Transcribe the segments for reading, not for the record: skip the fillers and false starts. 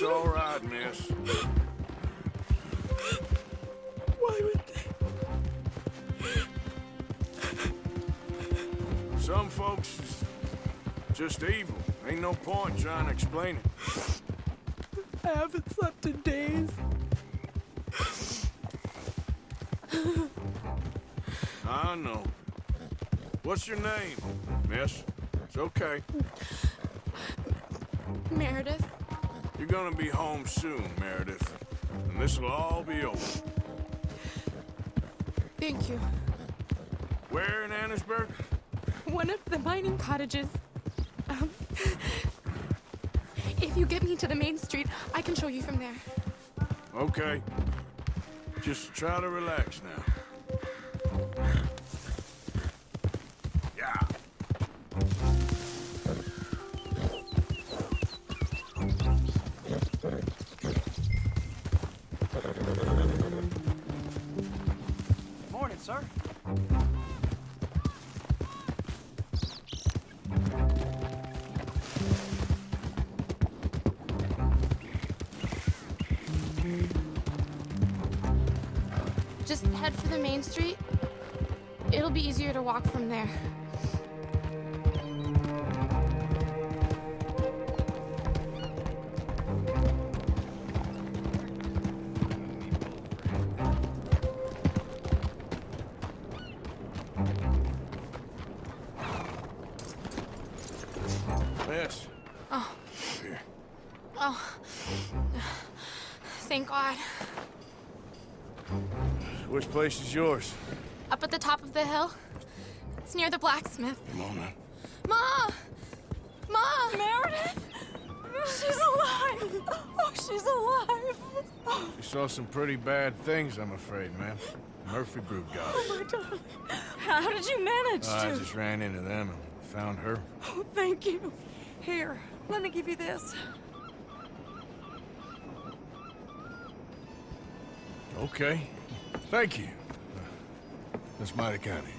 all right, miss. Why would they? Some folks is just evil. Ain't no point trying to explain it. I haven't slept in days. I know. What's your name, miss? It's okay. Meredith. You're gonna be home soon, Meredith. And this'll all be over. Thank you. Where in Annesburg? One of the mining cottages. If you get me to the main street, I can show you from there. Okay. Just try to relax now. Yeah. Morning, sir. Just head for the main street. It'll be easier to walk from there. Miss. Oh. Here. Oh. Thank God. Which place is yours? Up at the top of the hill. It's near the blacksmith. Come on now. Ma! Ma! Meredith! She's alive! Oh, she's alive! You saw some pretty bad things, I'm afraid, ma'am. Murphy Brood got it. Oh, my darling. How did you manage I to? just ran into them and found her. Oh, thank you. Here, let me give you this. Okay. Thank you. That's mighty kind of you.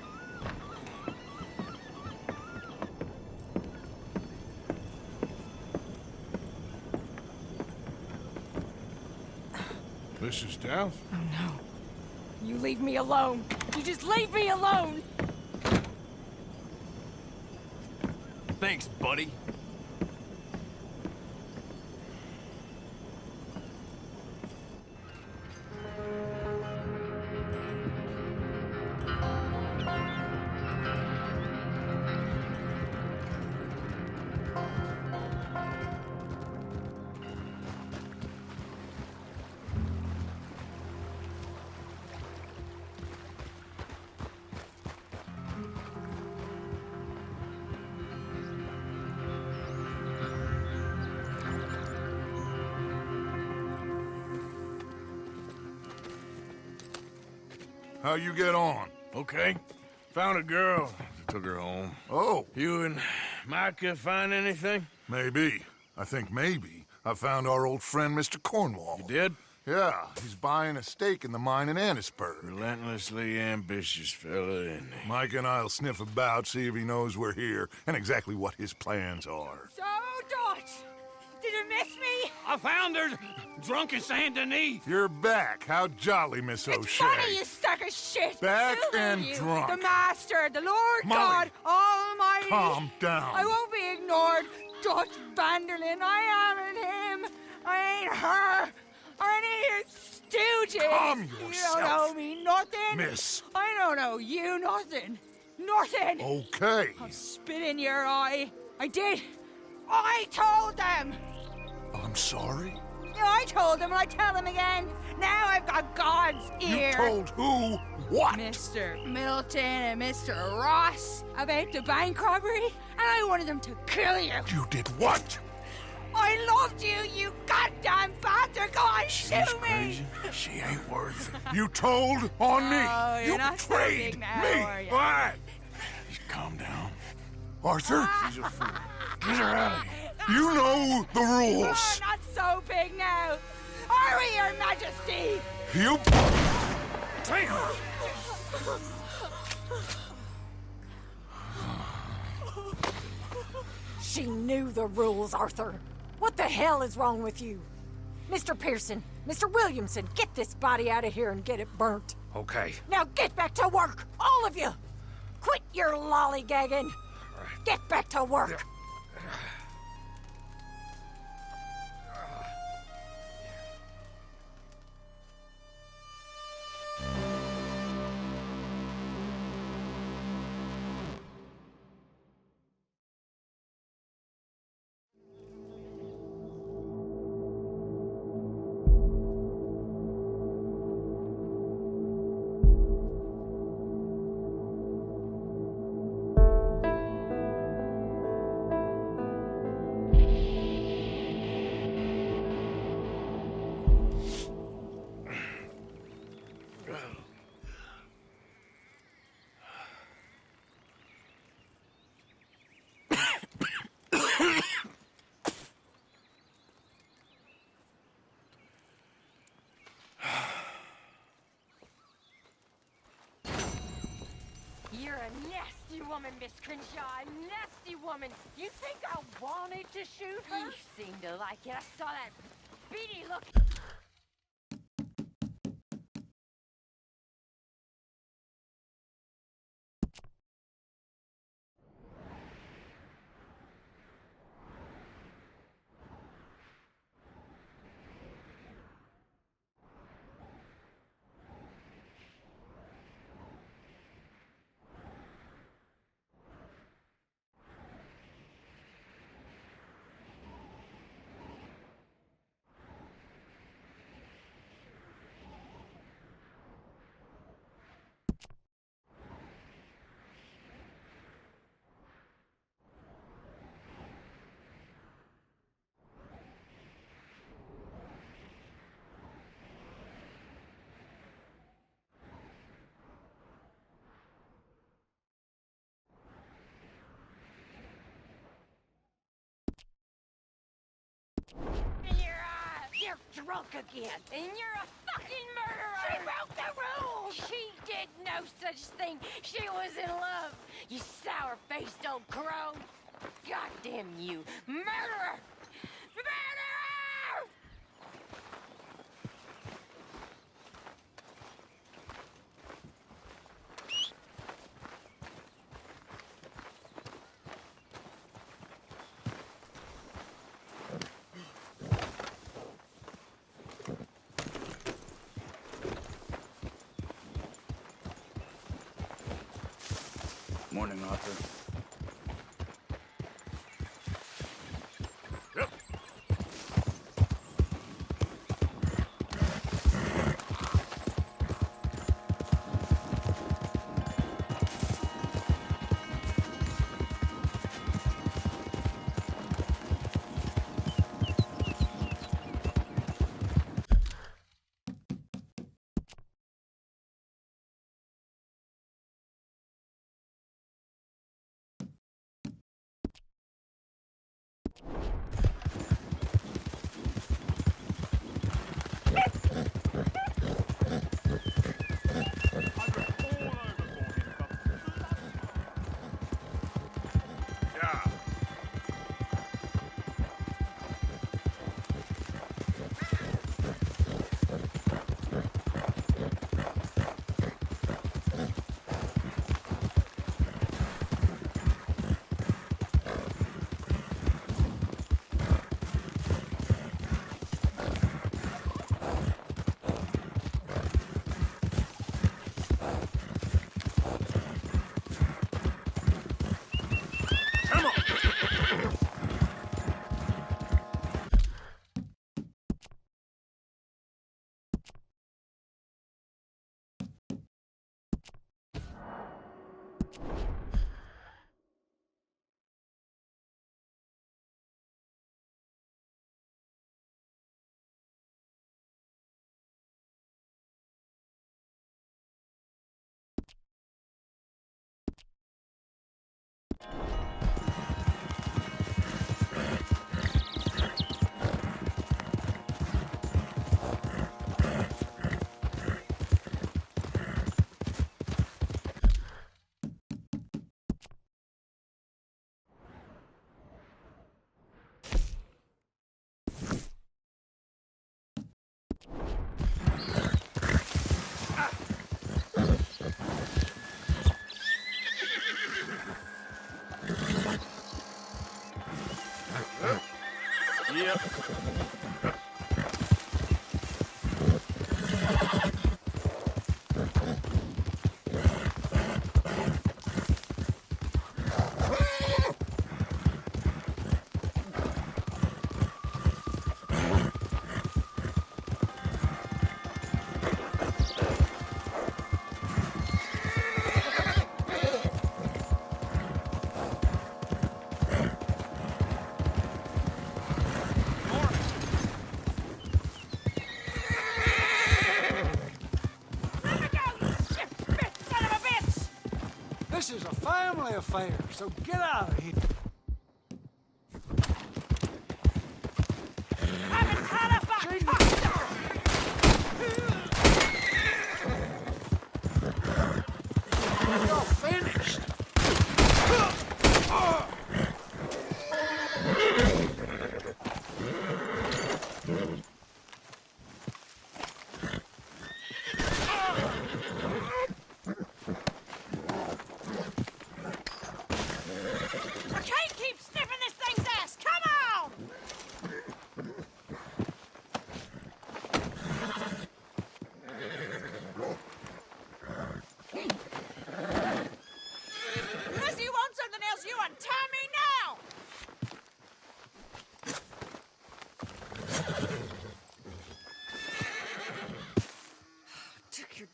Mrs. Downs? Oh, no. You leave me alone. You just leave me alone! Thanks, buddy. How you get on? Okay. Found a girl. Took her home. Oh, You and Micah find anything? maybe. I think maybe. I found our old friend, Mr. Cornwall. You did? Yeah, he's buying a stake in the mine in Annisburg. Relentlessly ambitious fella, isn't he? Mike and I'll sniff about, see if he knows we're here, and exactly what his plans are. So, Dutch! Did you miss me? I found her drunk in Saint Denis. You're back. How jolly, Miss It's O'Shea. funny, you sack of shit! Back Who are and you? drunk. The Master, the Lord Molly. God Almighty! Calm down. I won't be ignored, Dutch Vanderlyn. I am him. I ain't her. Or any of his stooges. Calm You don't yourself. know me nothing. Miss. I don't know you nothing. Nothing. Okay. I'll spit in your eye. I did. I told them. I'm sorry? Yeah, I told them and I tell them again. Now I've got God's ear. You told who what? Mr. Milton and Mr. Ross about the bank robbery, and I wanted them to kill you. You did what? I loved you, you goddamn bastard! Go on, She's shoot me! crazy. She ain't worth it. You told on me. Oh, you're You not so betrayed big now, me. are you? All right. Just calm down. Arthur, She's a fool. Get her out of here. you know the Oh, rules. not so big now! Are we, Your Majesty? You... Damn! She knew the rules, Arthur. What the hell is wrong with you? Mr. Pearson, Mr. Williamson, get this body out of here and get it burnt. Okay. Now get back to work, all of you! Quit your lollygagging! Get back to work! You're a nasty woman, Miss Crenshaw. A nasty woman. You think I wanted to shoot her? You seem to like it. I saw that beady look. In your eyes. You're drunk again. And you're a fucking murderer. She broke the rules. She did no such thing. She was in love. You sour-faced old crow. Goddamn you. Murderer! Murderer! Morning, Arthur. Yep. Yep. This is a family affair, so get out of here. You're finished.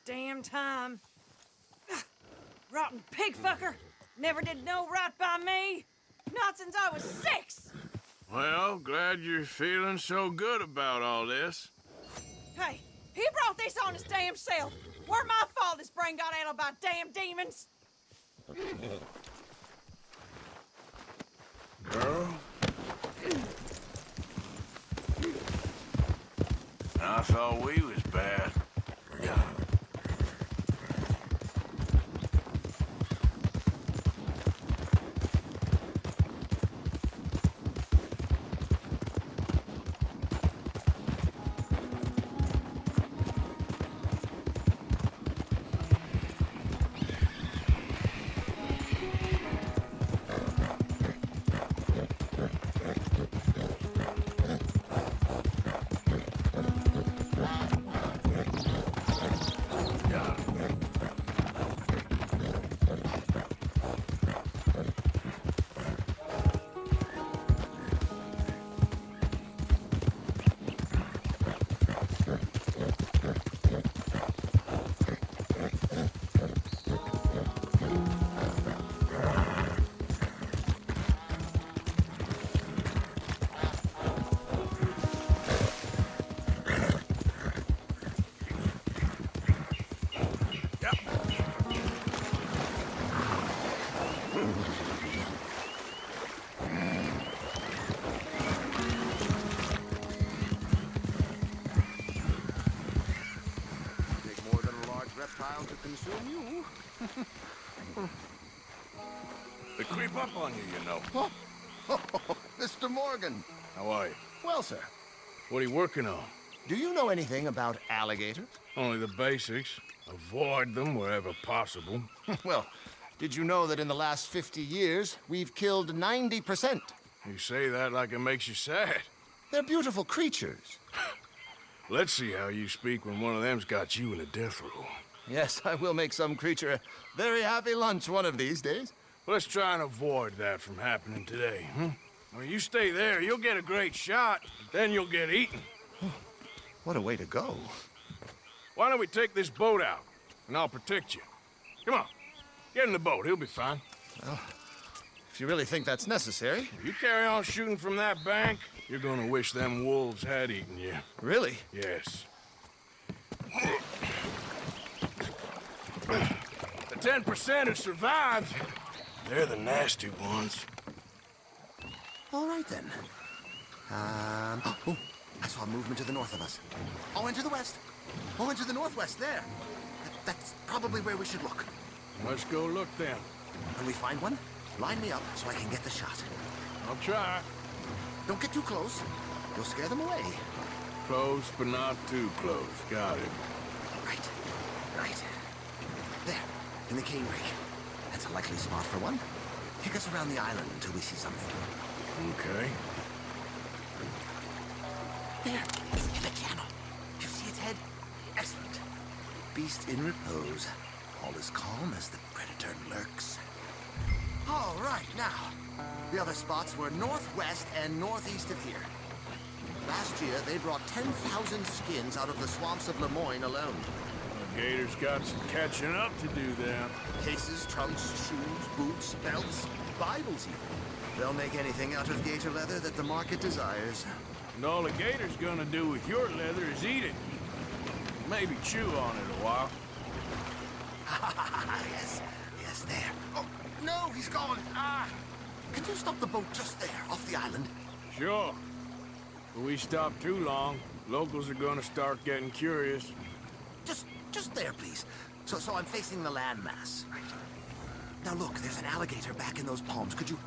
Damn time. Rotten pig fucker. Never did no right by me. Not since I was 6. Well, glad you're feeling so good about all this. Hey, he brought this on his damn self. Where my fault his brain got addled by damn demons. Girl? I thought we was bad. To consume you. They creep up on you, you know. Oh, Mr. Morgan. How are you? Well, sir, What are you working on? do you know anything about alligators? Only the basics. Avoid them wherever possible. Well, did you know that in the last 50 years, we've killed 90%? You say that like it makes you sad. They're beautiful creatures. Let's see how you speak when one of them's got you in a death row. Yes, I will make some creature a very happy lunch one of these days. Let's try and avoid that from happening today, huh? When you stay there, you'll get a great shot, but then you'll get eaten. What a way to go. Why don't we take this boat out, and I'll protect you. Come on, get in the boat, he'll be fine. Well, if you really think that's necessary. If you carry on shooting from that bank, you're gonna wish them wolves had eaten you. Really? Yes. The 10% who survived, they're the nasty ones. All right, then. Oh, I saw movement to the north of us. Oh, and to the west. Oh, and to the northwest, there. That's probably where we should look. Let's go look then. When we find one, line me up so I can get the shot. I'll try. Don't get too close. You'll scare them away. Close, but not too close. Got it. Right. Right. There, in the cane brake. That's a likely spot for one. Take us around the island until we see something. Okay. There, in the channel. You see its head? Excellent. Beast in repose. All is calm as the predator lurks. All right, now. The other spots were northwest and northeast of here. Last year, they brought 10,000 skins out of the swamps of Lemoyne alone. The Gator's got some catching up to do then. Cases, trunks, shoes, boots, belts, Bibles even. They'll make anything out of gator leather that the market desires. And all the Gator's gonna do with your leather is eat it. Maybe chew on it a while. Yes, yes, there. Oh, no, he's gone. Ah! Can you stop the boat just there, off the island? Sure. If we stop too long, locals are gonna start getting curious. Just there, please. So I'm facing the landmass. Now look, there's an alligator back in those palms. Could you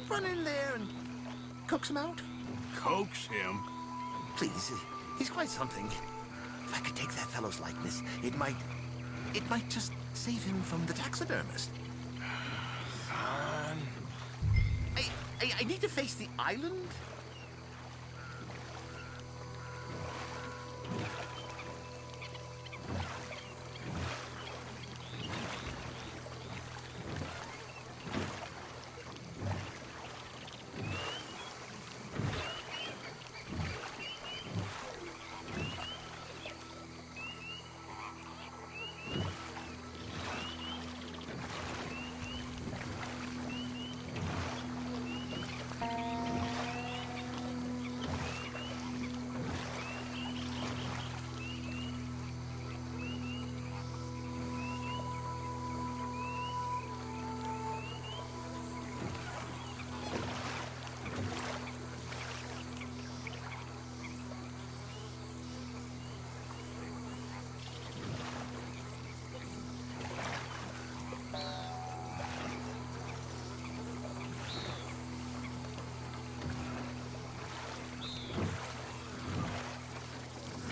run in there and coax him out? Coax him? Please, he's quite something. If I could take that fellow's likeness, it might just save him from the taxidermist. Fine. I need to face the island.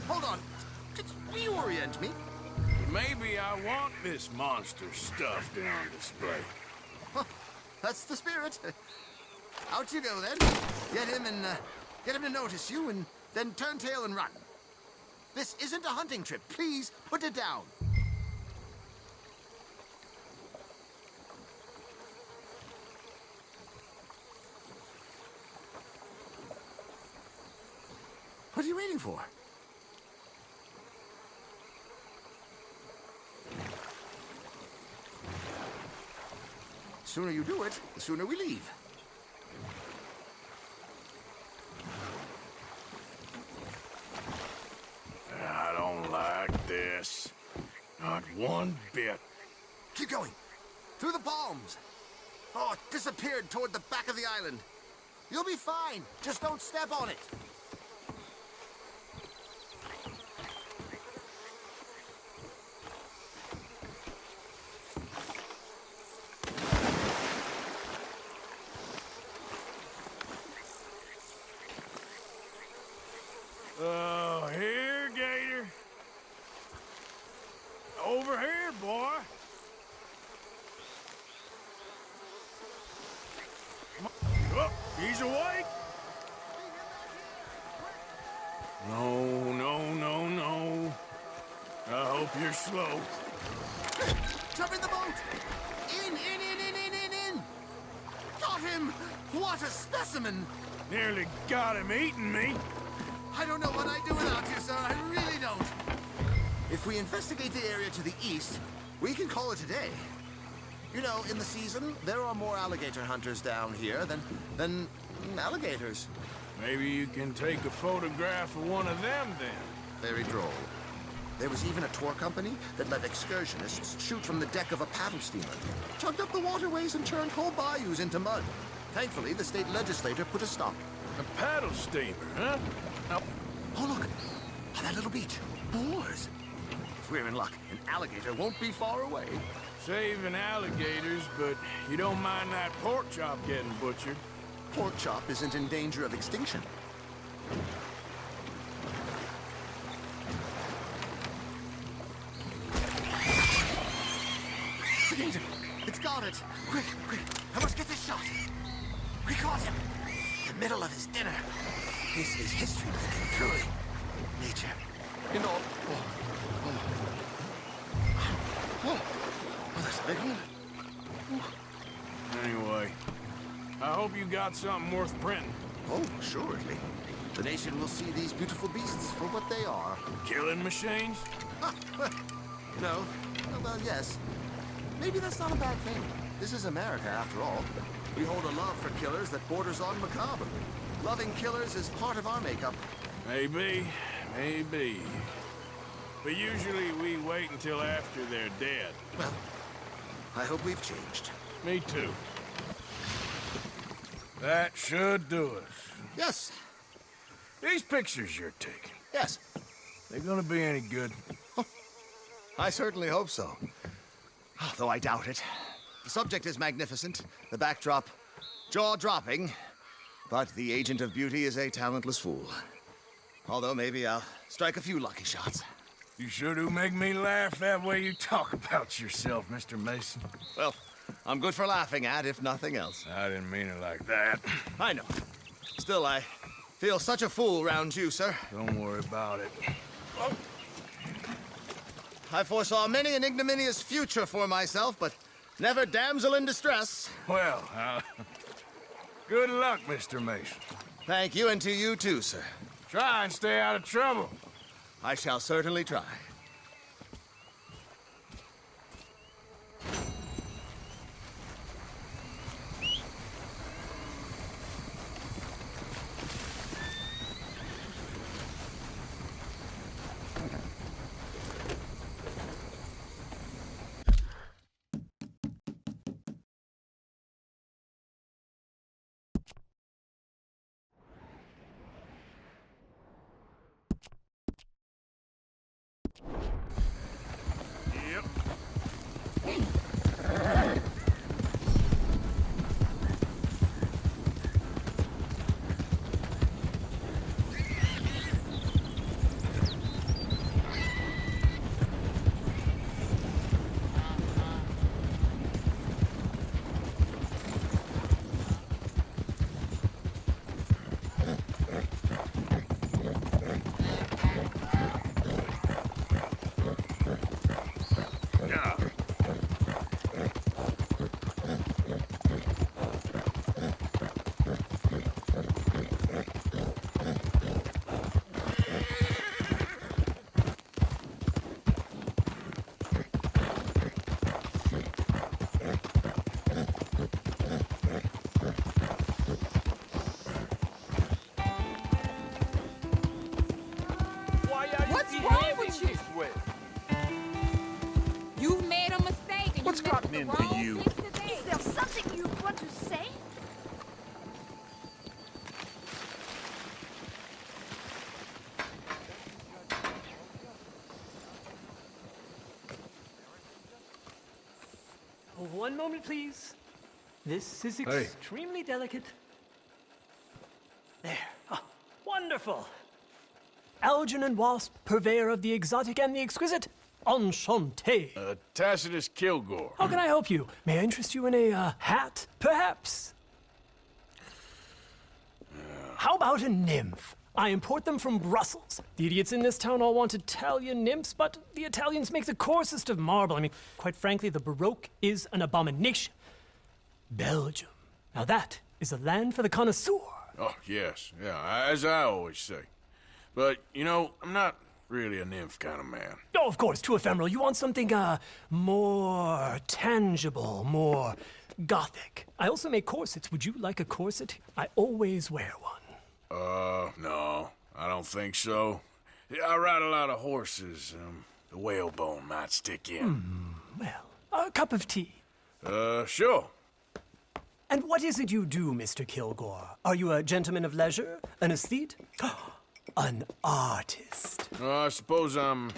Hold on. Just reorient me. Maybe I want this monster stuffed and on display. Huh, that's the spirit. Out you go then. Get him to notice you, and then turn tail and run. This isn't a hunting trip. Please put it down. What are you waiting for? The sooner you do it, the sooner we leave. I don't like this. Not one bit. Keep going. Through the palms. Oh, it disappeared toward the back of the island. You'll be fine. Just don't step on it. Oh, here, Gator. Over here, boy. Come on. Oh, he's awake. No, no, no, no. I hope you're slow. Jump in the boat! In! Got him! What a specimen! Nearly got him eating me. I don't know what I'd do without you, sir. I really don't. If we investigate the area to the east, we can call it a day. You know, in the season, there are more alligator hunters down here than alligators. Maybe you can take a photograph of one of them then. Very droll. There was even a tour company that let excursionists shoot from the deck of a paddle steamer, chugged up the waterways and turned whole bayous into mud. Thankfully, the state legislature put a stop. A paddle steamer, huh? Now, Oh, look! On that little beach. Boars! If we're in luck, an alligator won't be far away. saving alligators, but you don't mind that pork chop getting butchered. Pork chop isn't in danger of extinction. The gator! It's got it! Quick, quick! I must get this shot! We caught him! middle of his dinner. This is history making, truly. Nature. You know. Oh, that's a big one. Anyway, I hope you got something worth printing. Oh, assuredly. The nation will see these beautiful beasts for what they are. Killing machines? No. Well, yes. Maybe that's not a bad thing. This is America, after all. We hold a love for killers that borders on macabre. Loving killers is part of our makeup. Maybe. But usually we wait until after they're dead. Well, I hope we've changed. Me too. That should do us. Yes. These pictures you're taking, Yes. they gonna be any good? I certainly hope so. Though I doubt it. The subject is magnificent, the backdrop jaw-dropping, but the agent of beauty is a talentless fool. Although maybe I'll strike a few lucky shots. You sure do make me laugh that way you talk about yourself, Mr. Mason. Well, I'm good for laughing at, if nothing else. I didn't mean it like that. I know. Still, I feel such a fool round you, sir. Don't worry about it. I foresaw many an ignominious future for myself, but never damsel in distress. Well, good luck, Mr. Mason. Thank you, and to you too, sir. Try and stay out of trouble. I shall certainly try. Yep. Yeah. What's wrong with you? You made a mistake and What's you gotten made the into wrong you? thing today. Is there something you want to say? One moment, please. This is extremely delicate. There. Ah, wonderful. Algernon Wasp, purveyor of the exotic and the exquisite. Enchanté. Tacitus Kilgore. How can I help you? May I interest you in a hat, perhaps? How about a nymph? I import them from Brussels. The idiots in this town all want Italian nymphs, but the Italians make the coarsest of marble. I mean, quite frankly, the Baroque is an abomination. Belgium. Now that is a land for the connoisseur. Oh, yes. Yeah, as I always say. But, you know, I'm not really a nymph kind of man. Oh, of course, too ephemeral. You want something, more tangible, more gothic. I also make corsets. Would you like a corset? I always wear one. No, I don't think so. Yeah, I ride a lot of horses. The whalebone might stick in. Well, a cup of tea. Sure. And what is it you do, Mr. Kilgore? Are you a gentleman of leisure? An aesthete? An artist. I suppose I'm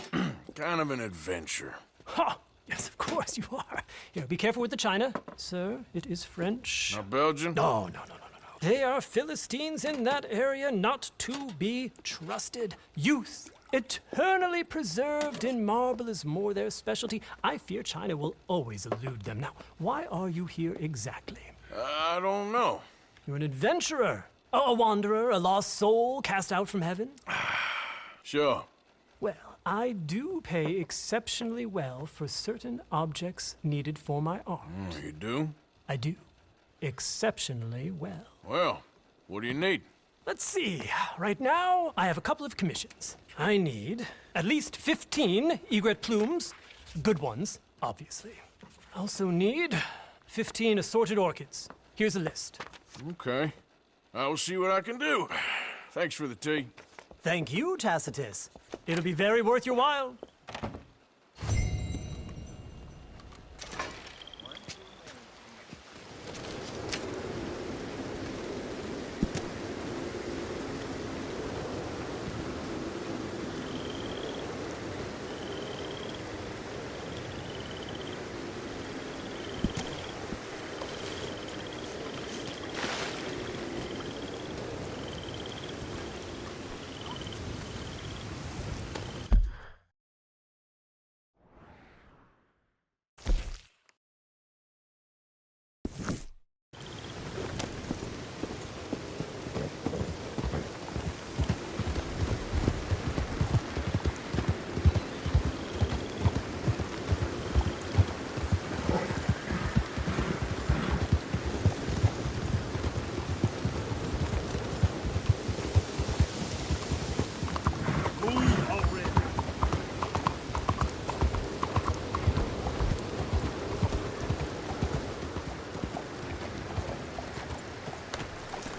kind of an adventurer. Ha! Yes, of course you are. Here, be careful with the china. Sir, it is French. Not Belgian? No. They are Philistines in that area, not to be trusted. Youth, eternally preserved in marble, is more their specialty. I fear China will always elude them. Now, why are you here exactly? I don't know. You're an adventurer. A wanderer, a lost soul cast out from heaven? Sure. Well, I do pay exceptionally well for certain objects needed for my art. You do? I do. Exceptionally well. Well, what do you need? Let's see. Right now, I have a couple of commissions. I need at least 15 egret plumes. Good ones, obviously. I also need 15 assorted orchids. Here's a list. Okay. I will see what I can do. Thanks for the tea. Thank you, Tacitus. It'll be very worth your while.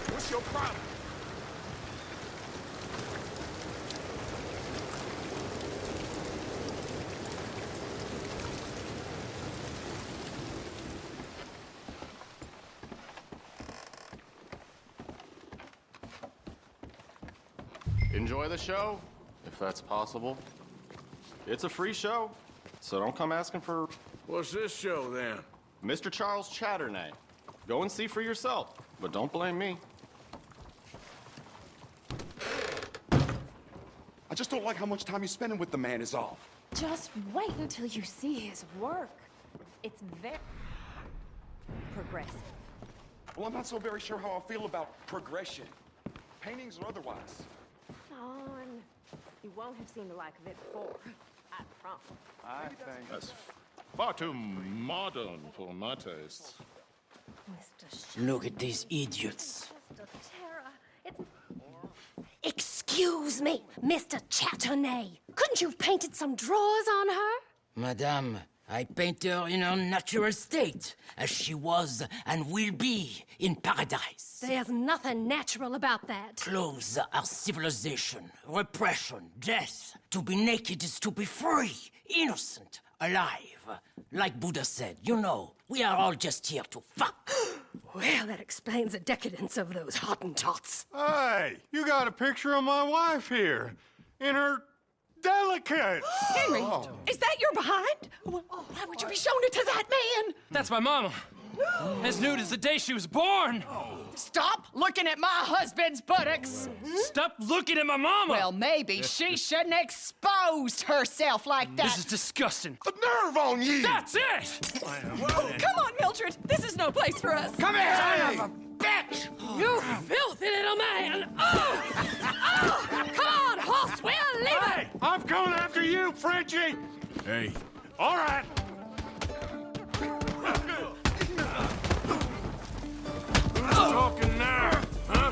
What's your problem? Enjoy the show, if that's possible. It's a free show, so don't come asking for What's this show, then? Mr. Charles Chatternay. Go and see for yourself, but don't blame me. I just don't like how much time you're spending with the man is all. Just wait until you see his work. It's very progressive. Well, I'm not so very sure how I feel about progression. Paintings or otherwise. Fun. You won't have seen the like of it before. I promise. I think... That's far too modern for my tastes. Mr. Look at these idiots. Just a terror. It's... Excuse me, Mr. Chatternay. Couldn't you have painted some drawers on her? Madame, I paint her in her natural state, as she was and will be in paradise. There's nothing natural about that. Clothes are civilization, repression, death. To be naked is to be free, innocent, alive. Like Buddha said, you know, we are all just here to fuck. Well, that explains the decadence of those Hottentots. Hey, you got a picture of my wife here, in her delicates. Henry, is that your behind? Why would you be showing it to that man? That's my mama. As nude as the day she was born. Stop looking at my husband's buttocks. Stop looking at my mama. Well, maybe she shouldn't have exposed herself like that. This is disgusting. The nerve on you! That's it! Come on, Mildred. This is no place for us. Come here! Son of a bitch! You filthy little man! Oh! Oh! Come on, horse, we'll leave it! Hey, I'm coming after you, Frenchie! Hey, All right. who's talking now? Huh?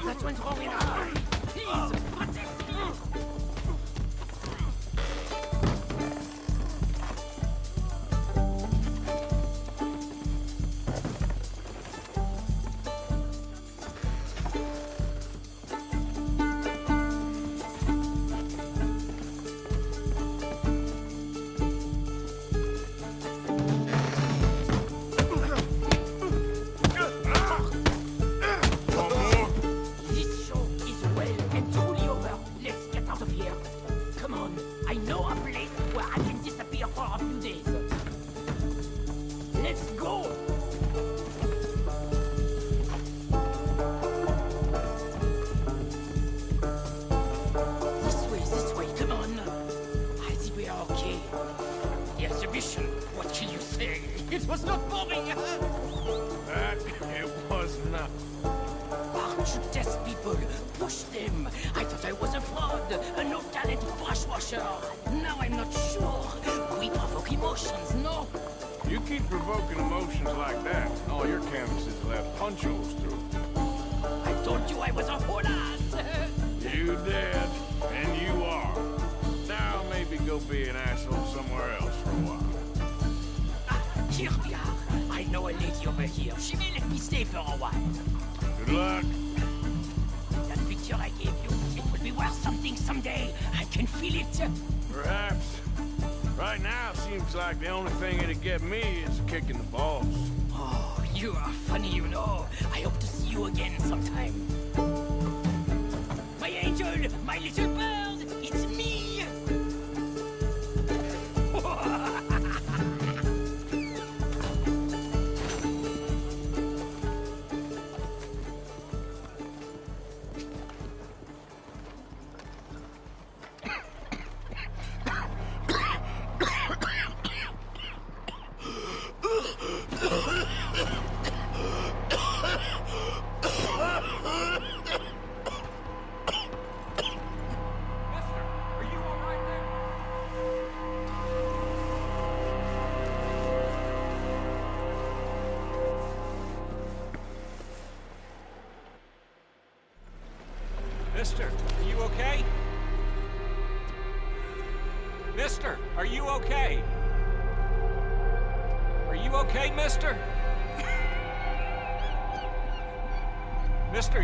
This show is well and truly over. Let's get out of here. Come on, I know a place where I can disappear for a few days. Let's go! This way, come on. I think we are okay. The exhibition, what can you say? It was not boring. That it was not. Aren't you test people? no talent brush washer. Now I'm not sure. We provoke emotions, no? You keep provoking emotions like that, all your canvases will have punch holes through. I told you I was a whole ass. You did, and you are. Now maybe go be an asshole somewhere else for a while. Here we are. I know a lady over here. She may let me stay for a while. Good luck. That picture I gave you, it will be worth something someday. I can feel it. Perhaps. Right now, seems like the only thing it'd get me is kicking the balls. Oh, you are funny, you know. I hope to see you again sometime. My angel, my little bird, it's me. Mister, are you okay? Mister, are you okay? Are you okay, mister? Mister,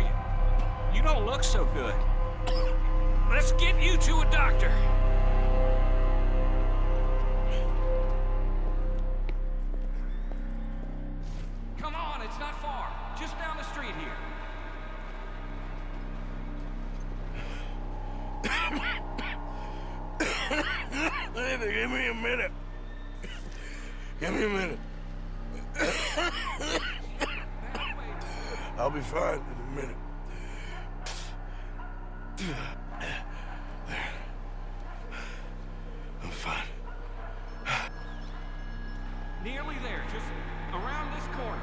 you don't look so good. Let's get you to a doctor. Come on, it's not far. Just down the street here. Give me a minute. Give me a minute. I'll be fine in a minute. I'm fine. Nearly there, just around this corner.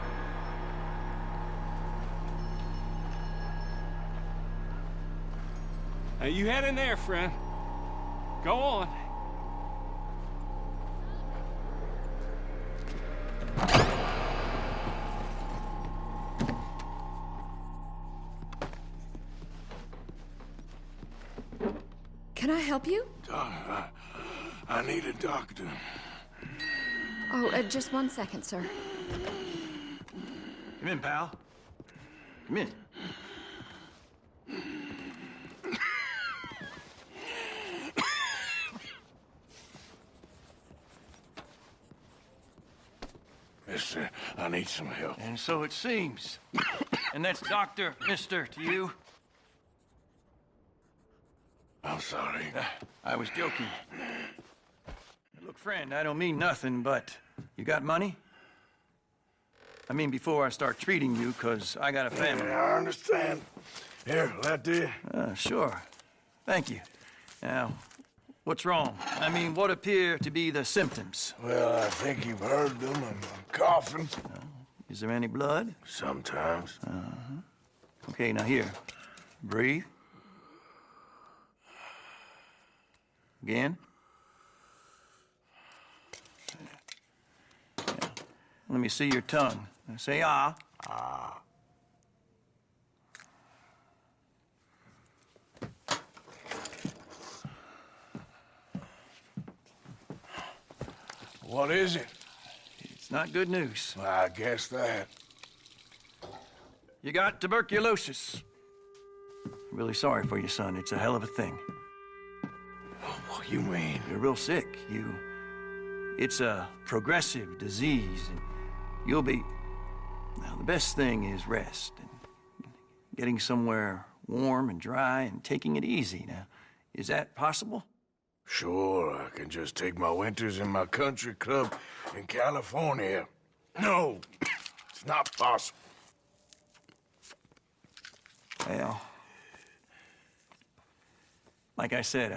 Now you head in there, friend. Go on. Can I help you? I need a doctor. Oh, just 1 second, sir. Come in, pal. Come in. Mister, I need some help. And so it seems. And that's Dr. Mister to you? I'm sorry. I was joking. Look, friend, I don't mean nothing, but you got money? I mean, before I start treating you, 'cause I got a family. Yeah, I understand. Here, that do? Sure. Thank you. Now, what's wrong? I mean, what appear to be the symptoms? Well, I think you've heard them. I'm coughing. Is there any blood? Sometimes. Okay, now here. Breathe. Again. Yeah. Let me see your tongue. Now say ah. Ah. What is it? It's not good news. I guess that. You got tuberculosis. I'm really sorry for you, son. It's a hell of a thing. What you mean? You're real sick. It's a progressive disease, and you'll be... Now, the best thing is rest, and getting somewhere warm and dry, and taking it easy. Now, is that possible? Sure, I can just take my winters in my country club in California. No, it's not possible. Well, like I said,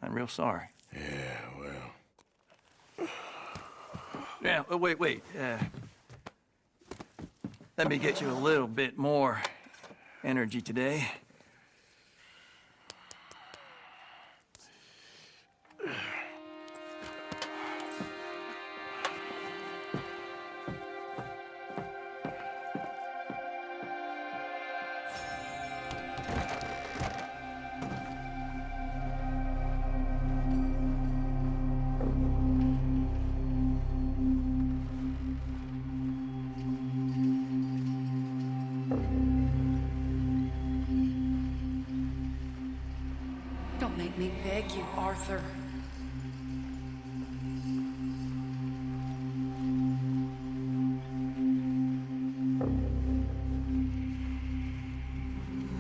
I'm real sorry. Yeah, well... Yeah, wait. Let me get you a little bit more energy today. make me beg you, Arthur.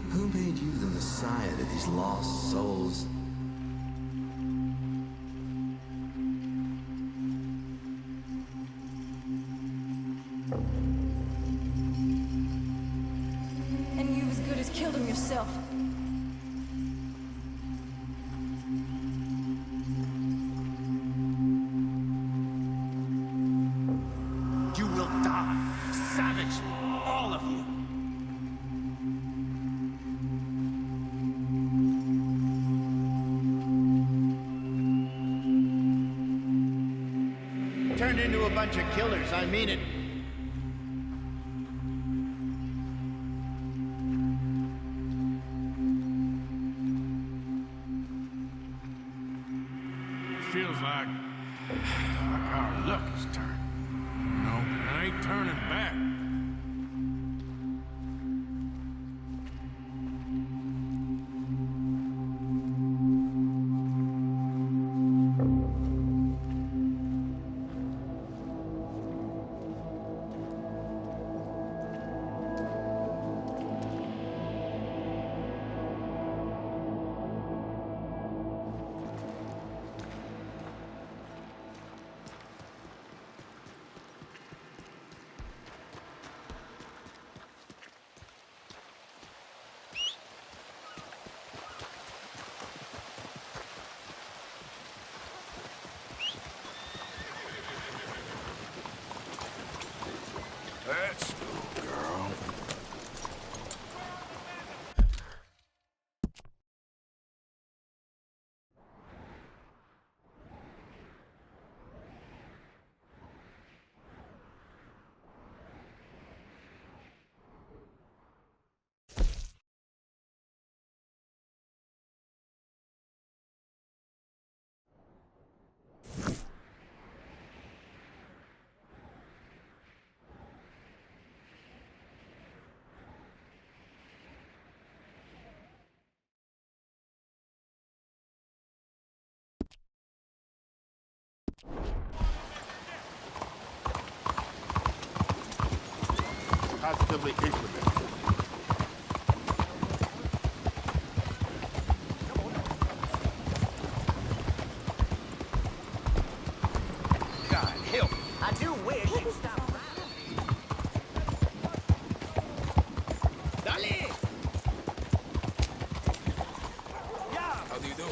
Who made you the messiah to these lost souls? And you've as good as killed him yourself. You will die, savagely, all of you. Turned into a bunch of killers, I mean it. It feels like our luck has turned. You know, and I ain't turning back. Let's go, girl. Positively implemented. God help me. I do wish you'd stop Dale! How do you do?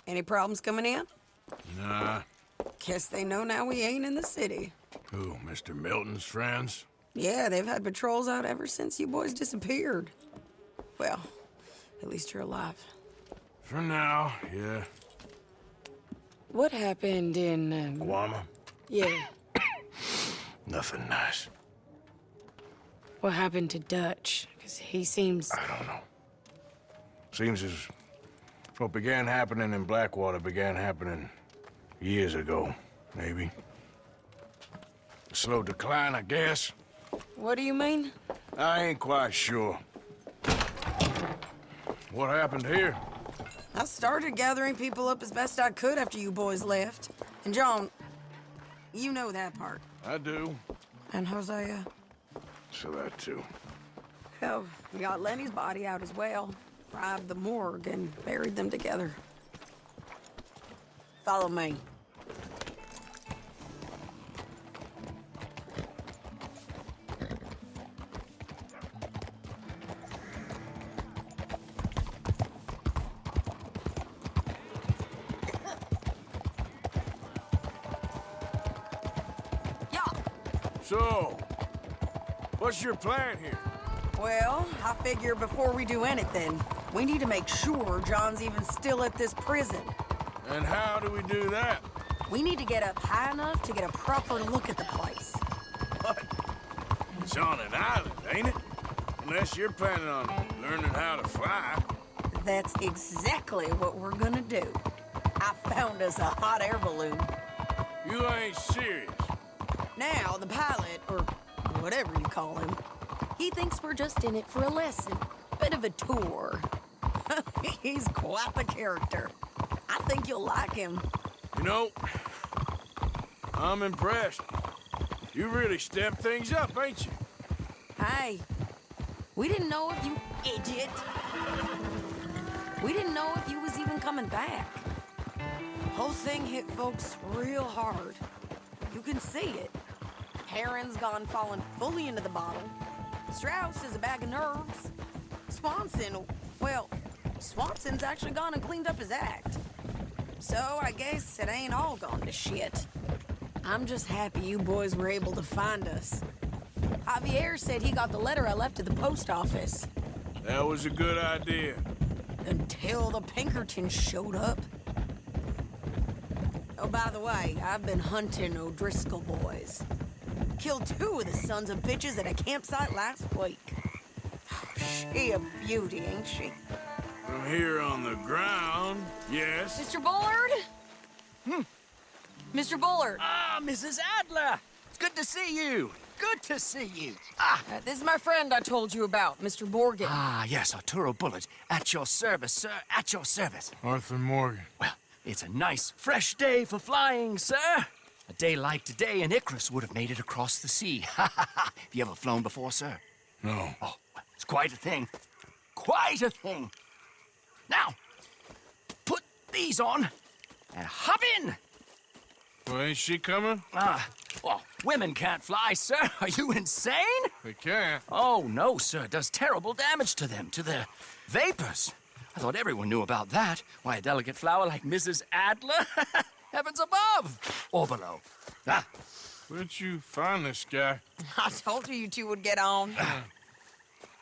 Any problems coming in? Nah. Guess they know now we ain't in the city. Who, Mr. Milton's friends? Yeah, they've had patrols out ever since you boys disappeared. Well, at least you're alive. For now, yeah. What happened in, Guama? Yeah. Nothing nice. What happened to Dutch? Because he seems... I don't know. Seems as what began happening in Blackwater began happening years ago, maybe. A slow decline, I guess. What do you mean? I ain't quite sure. What happened here? I started gathering people up as best I could after you boys left. And John, you know that part. I do. And Hosea? So that too. Hell, we got Lenny's body out as well. Robbed the morgue and buried them together. Follow me. So, what's your plan here? Well, I figure before we do anything, we need to make sure John's even still at this prison. And how do we do that? We need to get up high enough to get a proper look at the place. What? It's on an island, ain't it? Unless you're planning on learning how to fly. That's exactly what we're gonna do. I found us a hot air balloon. You ain't serious. Now, the pilot, or whatever you call him, he thinks we're just in it for a lesson. Bit of a tour. He's quite the character. I think you'll like him. You know, I'm impressed. You really stepped things up, ain't you? Hey, we didn't know if you idiot. We didn't know if you was even coming back. Whole thing hit folks real hard. You can see it. Heron's gone falling fully into the bottle. Strauss is a bag of nerves. Swanson's actually gone and cleaned up his act. So I guess it ain't all gone to shit. I'm just happy you boys were able to find us. Javier said he got the letter I left at the post office. That was a good idea. Until the Pinkertons showed up. Oh, by the way, I've been hunting O'Driscoll boys. Killed 2 of the sons of bitches at a campsite last week. She a beauty, ain't she? From here on the ground, yes. Mr. Bullard? Mr. Bullard. Ah, Mrs. Adler! It's good to see you. Good to see you. This is my friend I told you about, Mr. Morgan. Ah, yes, Arturo Bullard. At your service, sir. At your service. Arthur Morgan. Well, it's a nice, fresh day for flying, sir. A day like today, an Icarus would have made it across the sea. Have you ever flown before, sir? No. Oh, well, it's quite a thing. Quite a thing. Now, put these on and hop in. Well, ain't she coming? Well, women can't fly, sir. Are you insane? They can't. Oh, no, sir. It does terrible damage to them, to their vapors. I thought everyone knew about that. Why, a delicate flower like Mrs. Adler? Heavens above or below. Where'd you find this guy? I told you two would get on.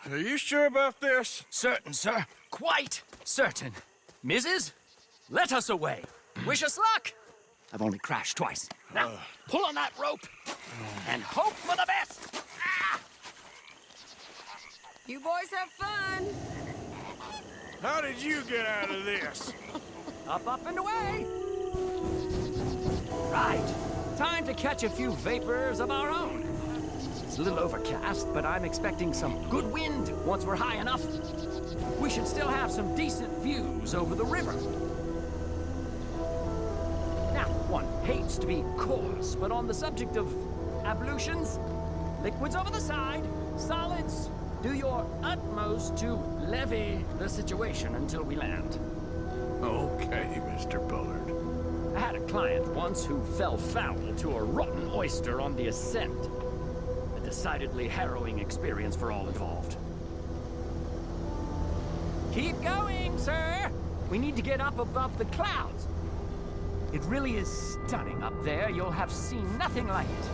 Are you sure about this? Certain, sir. Quite certain. Mrs., let us away. Wish us luck. I've only crashed twice. Now, pull on that rope and hope for the best. You boys have fun. How did you get out of this? Up, and away. Right. Time to catch a few vapors of our own. It's a little overcast, but I'm expecting some good wind once we're high enough. We should still have some decent views over the river. Now, one hates to be coarse, but on the subject of ablutions, liquids over the side, solids, do your utmost to levy the situation until we land. Okay, Mr. Bullard. I had a client once who fell foul to a rotten oyster on the ascent. A decidedly harrowing experience for all involved. Keep going, sir! We need to get up above the clouds. It really is stunning up there. You'll have seen nothing like it.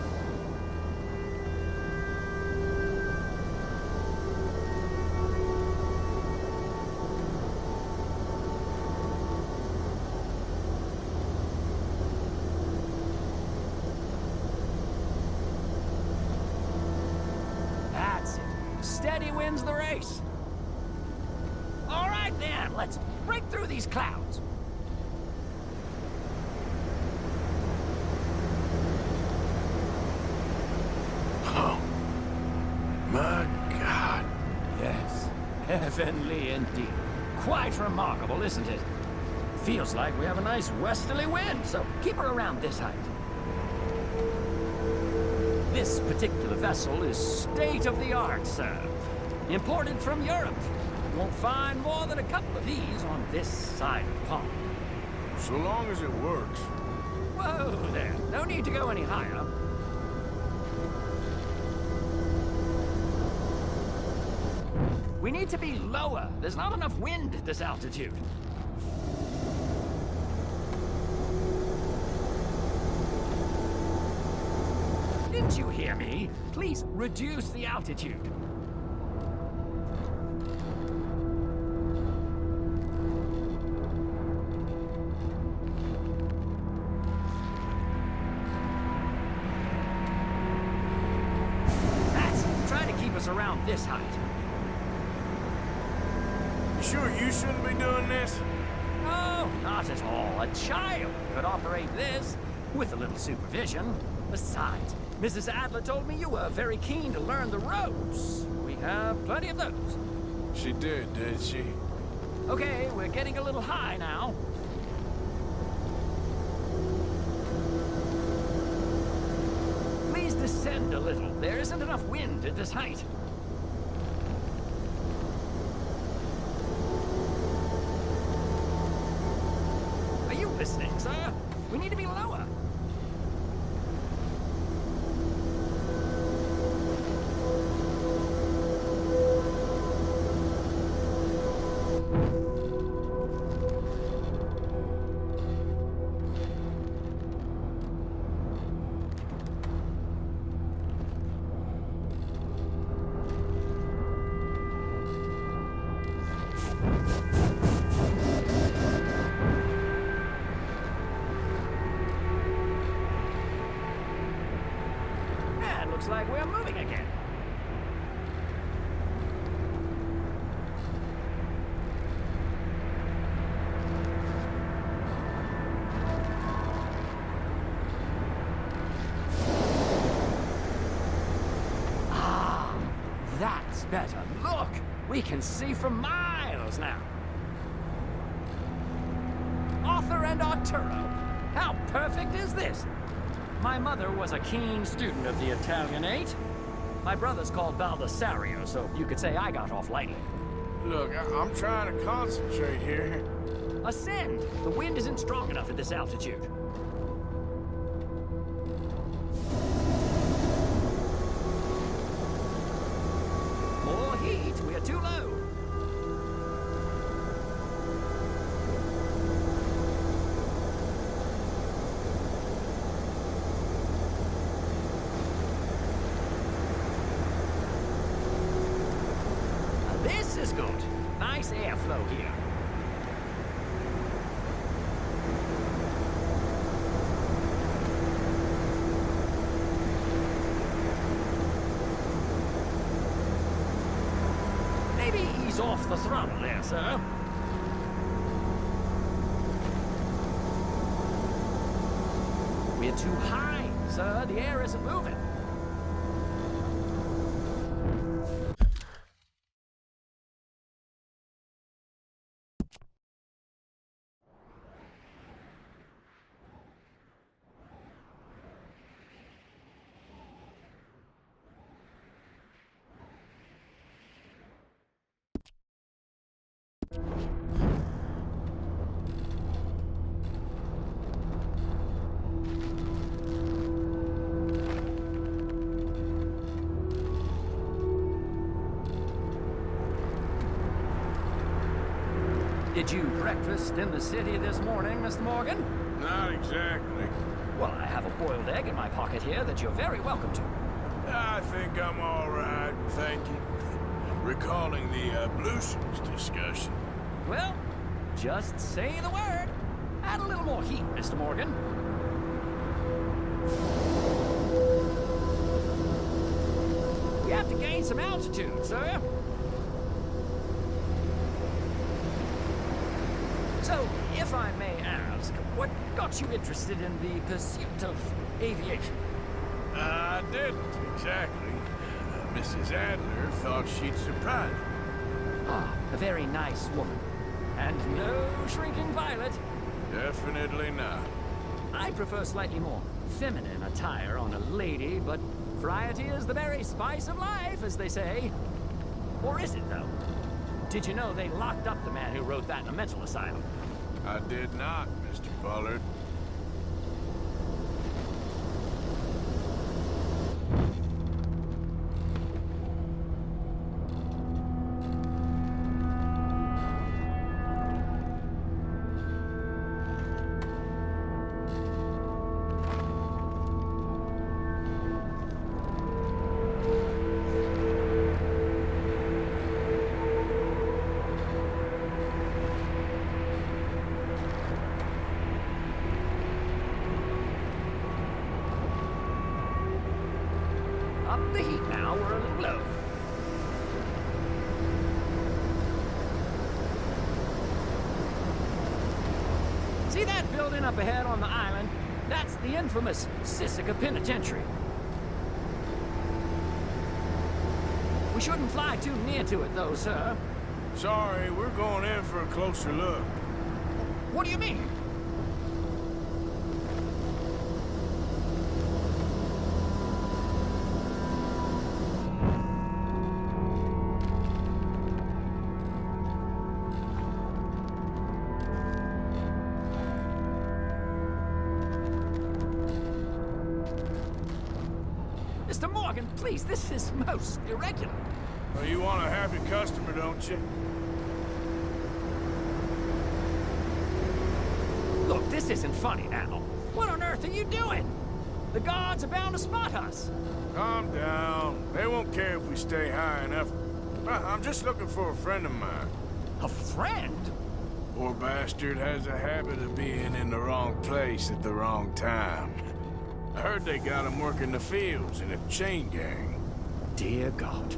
That's it. Steady wins the race. All right, then. Let's break through these clouds. Oh, my God. Yes, heavenly indeed. Quite remarkable, isn't it? Feels like we have a nice westerly wind, so keep her around this height. This particular vessel is state-of-the-art, sir. Imported from Europe. You won't find more than a couple of these on this side of the pond. So long as it works. Whoa there. No need to go any higher. We need to be lower. There's not enough wind at this altitude. Didn't you hear me? Please reduce the altitude. us around this height. You sure you shouldn't be doing this? No, not at all. A child could operate this with a little supervision. Besides, Mrs. Adler told me you were very keen to learn the ropes. We have plenty of those. She did she? Okay, we're getting a little high now. Please descend a little. There isn't enough wind at this height. Are you listening, sir? We need to be lower. Looks like we're moving again. Ah, that's better. Look, we can see for miles now. Arthur and Arturo. How perfect is this? My mother was a keen student of the Italianate. My brother's called Baldessario, so you could say I got off lightly. Look, I'm trying to concentrate here. Ascend! The wind isn't strong enough at this altitude. More heat! We are too low. This is good. Nice airflow here. Maybe ease off the throttle there, sir. We're too high, sir. The air isn't moving. Did you breakfast in the city this morning, Mr. Morgan? Not exactly. Well, I have a boiled egg in my pocket here that you're very welcome to. I think I'm all right, thank you. Recalling the ablutions discussion. Well, just say the word. Add a little more heat, Mr. Morgan. We have to gain some altitude, sir. So, if I may ask, what got you interested in the pursuit of aviation? I didn't, exactly. Mrs. Adler thought she'd surprise me. Ah, a very nice woman. And no shrinking violet. Definitely not. I prefer slightly more feminine attire on a lady, but variety is the very spice of life, as they say. Or is it, though? Did you know they locked up the man who wrote that in a mental asylum? I did not, Mr. Bullard. Up the heat now, we're a little low. See that building up ahead on the island? That's the infamous Sisika Penitentiary. We shouldn't fly too near to it, though, sir. Sorry, we're going in for a closer look. What do you mean? Mr. Morgan, please, this is most irregular. Well, you want a happy customer, don't you? Look, this isn't funny now. What on earth are you doing? The guards are bound to spot us. Calm down. They won't care if we stay high enough. I'm just looking for a friend of mine. A friend? Poor bastard has a habit of being in the wrong place at the wrong time. I heard they got him working the fields in a chain gang. Dear God.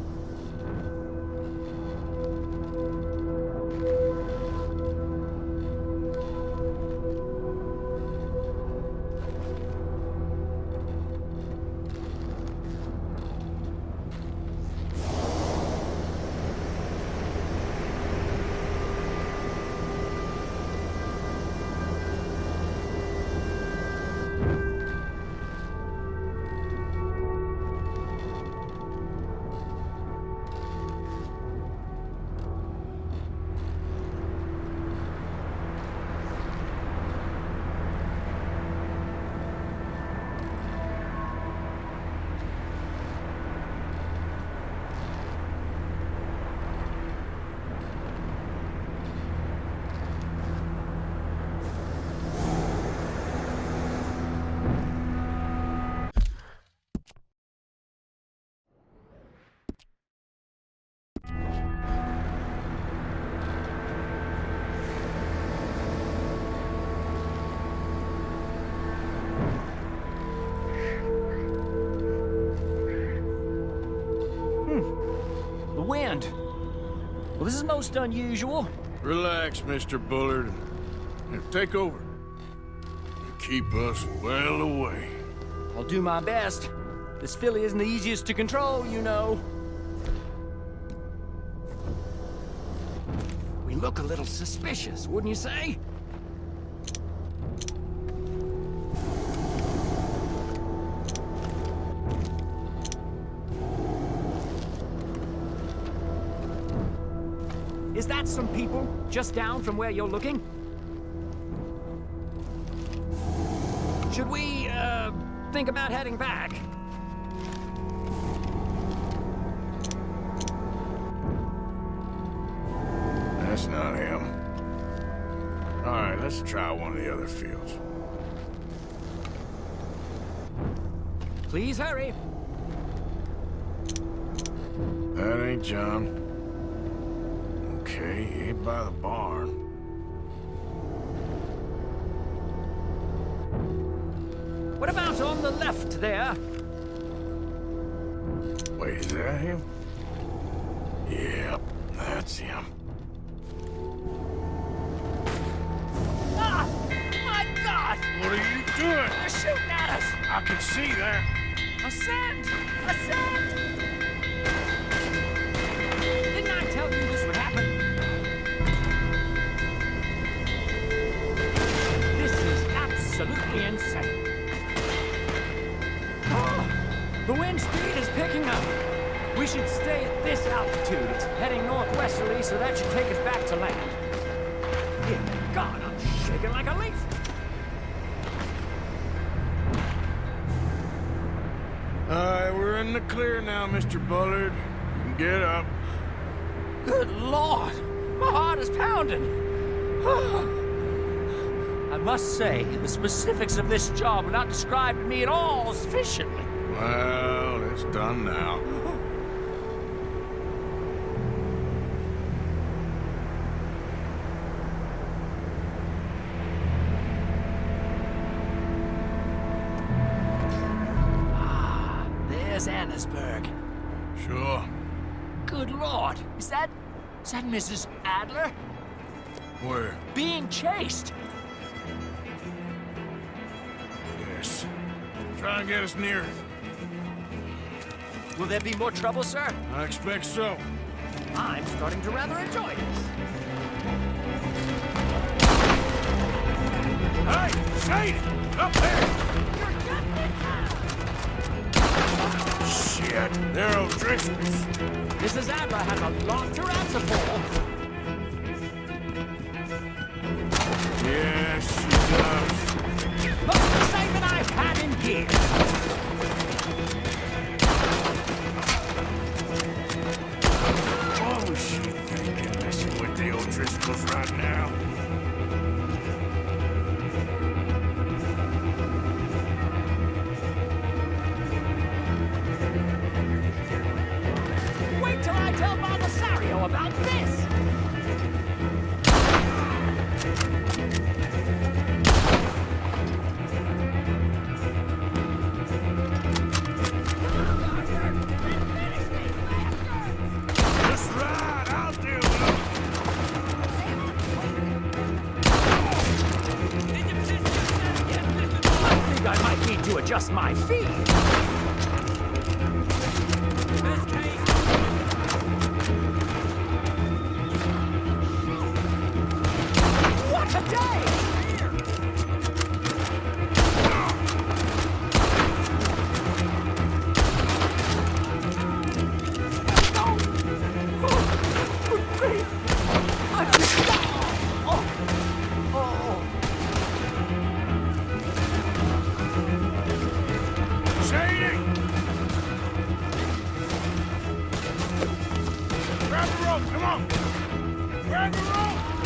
Wind. Well, this is most unusual. Relax, Mr. Bullard. Here, take over. And keep us well away. I'll do my best. This filly isn't the easiest to control, you know. We look a little suspicious, wouldn't you say? Is that some people just down from where you're looking? Should we, think about heading back? That's not him. All right, let's try one of the other fields. Please hurry. That ain't John. Okay, he ain't by the barn. What about on the left there? Wait, is that him? Yep, that's him. Ah! My God! What are you doing? They're shooting at us! I can see that. Ascend! Ascend! Didn't I tell you this would happen? This is absolutely insane. Oh, the wind speed is picking up. We should stay at this altitude. It's heading northwesterly, so that should take us back to land. Dear God, I'm shaking like a leaf. All right, we're in the clear now, Mr. Bullard. You can get up. Good Lord! My heart is pounding. I must say, the specifics of this job were not described to me at all sufficiently. Well, it's done now. There's Annesburg. Sure. Good Lord. Is that Mrs. Adler? Where? Being chased. Try and get us near it. Will there be more trouble, sir? I expect so. I'm starting to rather enjoy this. Hey, Shady! Up there! Shit, they're O'Driscolls. Mrs. Adler has a lot to answer for. Yes, she does. Most the same that I've had in here. What was she thinking, messing with the O'Driscolls right now? Wait till I tell Baldasario about this! Just right, I'll deal with them. I think I might need to adjust my feet. What a day! Shady! Grab the rope, come on! Grab the rope!